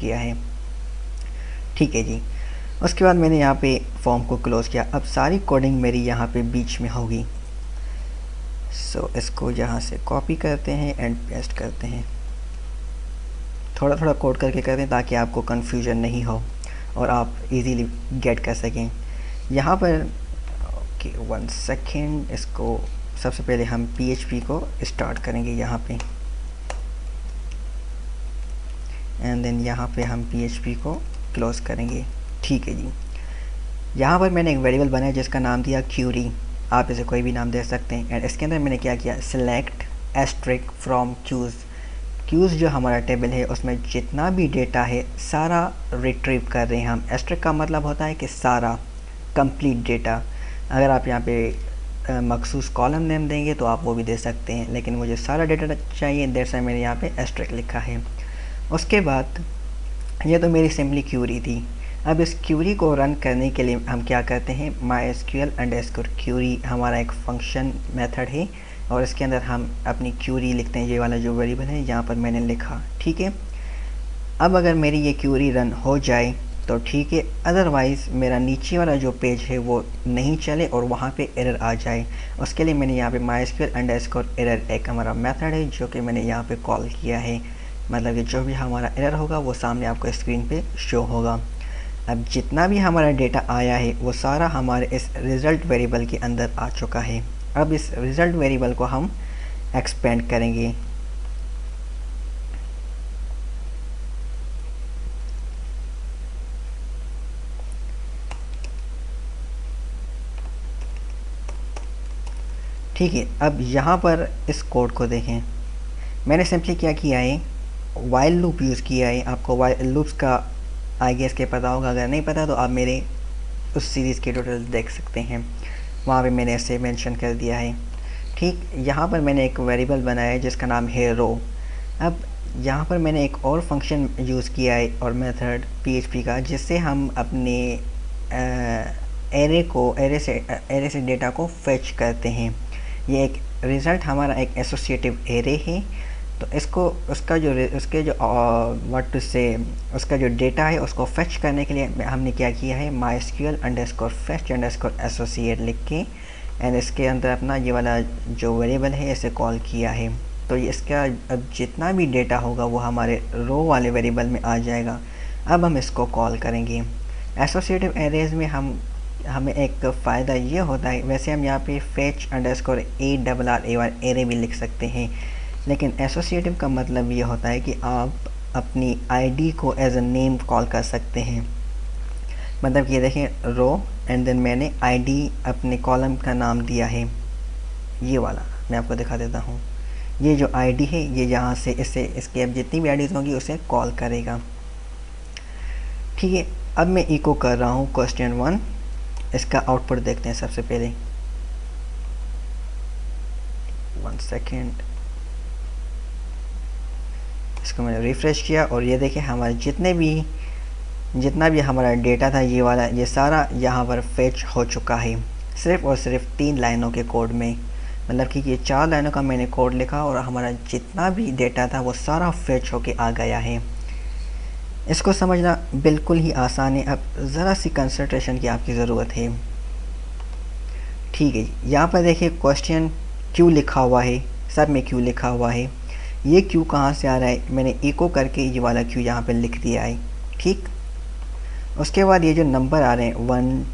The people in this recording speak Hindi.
किया है। ठीक है जी। उसके बाद मैंने यहाँ पे फॉर्म को क्लोज़ किया। अब सारी कोडिंग मेरी यहाँ पे बीच में होगी। सो इसको यहाँ से कॉपी करते हैं एंड पेस्ट करते हैं। थोड़ा थोड़ा कोड करके करते हैं ताकि आपको कन्फ्यूजन नहीं हो और आप इजीली गेट कर सकें। यहाँ पर ओके 1 सेकेंड, इसको सबसे पहले हम PHP को स्टार्ट करेंगे यहाँ पे, एंड देन यहाँ पे हम PHP को क्लोज करेंगे। ठीक है जी। यहाँ पर मैंने एक वेरिएबल बनाया जिसका नाम दिया क्यूरी, आप इसे कोई भी नाम दे सकते हैं। एंड इसके अंदर मैंने क्या किया, select asterisk from queues. Queues जो हमारा टेबल है उसमें जितना भी डेटा है सारा रिट्रीव कर रहे हैं हम। एस्ट्रिक का मतलब होता है कि सारा कंप्लीट डेटा। अगर आप यहाँ पे मखसूस कॉलम नेम देंगे तो आप वो भी दे सकते हैं, लेकिन मुझे सारा डेटा चाहिए, देर से मैंने यहाँ पे एस्ट्रिक लिखा है। उसके बाद ये तो मेरी सिंपली क्यूरी थी। अब इस क्यूरी को रन करने के लिए हम क्या करते हैं, MySQL_query हमारा एक फंक्शन मेथड है और इसके अंदर हम अपनी क्यूरी लिखते हैं। ये वाला जो वेरिएबल है यहाँ पर मैंने लिखा। ठीक है। अब अगर मेरी ये क्यूरी रन हो जाए तो ठीक है, अदरवाइज़ मेरा नीचे वाला जो पेज है वो नहीं चले और वहाँ पे एरर आ जाए, उसके लिए मैंने यहाँ पे MySQL_error एक हमारा मेथड है जो कि मैंने यहाँ पे कॉल किया है। मतलब कि जो भी हमारा एरर होगा वो सामने आपको स्क्रीन पे शो होगा। अब जितना भी हमारा डेटा आया है वो सारा हमारे इस रिज़ल्ट वेरिएबल के अंदर आ चुका है। अब इस रिज़ल्ट वेरिएबल को हम एक्सपेंड करेंगे। ठीक है। अब यहाँ पर इस कोड को देखें, मैंने सिंपली क्या किया है, वाइल लूप यूज़ किया है। आपको वाइल लूप्स का आई गेस के पता होगा, अगर नहीं पता तो आप मेरे उस सीरीज़ के ट्यूटोरियल देख सकते हैं, वहाँ पे मैंने ऐसे मेंशन कर दिया है। ठीक, यहाँ पर मैंने एक वेरिएबल बनाया है जिसका नाम है रो। अब यहाँ पर मैंने एक और फंक्शन यूज़ किया है और मेथड PHP का, जिससे हम अपने एरे से डेटा को फेच करते हैं। ये एक रिज़ल्ट हमारा एक एसोसिएटिव एरे है, तो इसको उसका जो डेटा है उसको फेच करने के लिए हमने क्या किया है, MySQL_fetch_associate लिख के एंड इसके अंदर अपना ये वाला जो वेरिएबल है इसे कॉल किया है। तो इसका अब जितना भी डेटा होगा वो हमारे रो वाले वेरिएबल में आ जाएगा। अब हम इसको कॉल करेंगे। एसोसिएटिव एरेज में हमें एक फ़ायदा ये होता है, वैसे हम यहाँ पे fetch_array एरे भी लिख सकते हैं, लेकिन एसोसिएटिव का मतलब ये होता है कि आप अपनी आईडी को एज अ नेम कॉल कर सकते हैं। मतलब ये देखें रो एंड देन मैंने आईडी अपने कॉलम का नाम दिया है, ये वाला मैं आपको दिखा देता हूँ। ये जो आईडी है ये यहाँ से इसकी अब जितनी भी आईडीज़ होंगी उसे कॉल करेगा। ठीक है। अब मैं इको कर रहा हूँ question 1। इसका आउटपुट देखते हैं सबसे पहले। 1 सेकेंड, इसको मैंने रिफ़्रेश किया और ये देखें हमारे जितना भी हमारा डेटा था ये वाला, ये सारा यहाँ पर फेच हो चुका है, सिर्फ़ और सिर्फ 3 लाइनों के कोड में। मतलब कि ये 4 लाइनों का मैंने कोड लिखा और हमारा जितना भी डेटा था वो सारा फेच होके आ गया है। इसको समझना बिल्कुल ही आसान है, अब ज़रा सी कंसंट्रेशन की आपकी ज़रूरत है। ठीक है जी। यहाँ पर देखिए क्वेश्चन क्यू लिखा हुआ है, सब में क्यू लिखा हुआ है। ये क्यू कहाँ से आ रहा है, मैंने इको करके ये वाला क्यू यहाँ पर लिख दिया है। ठीक। उसके बाद ये जो नंबर आ रहे हैं 1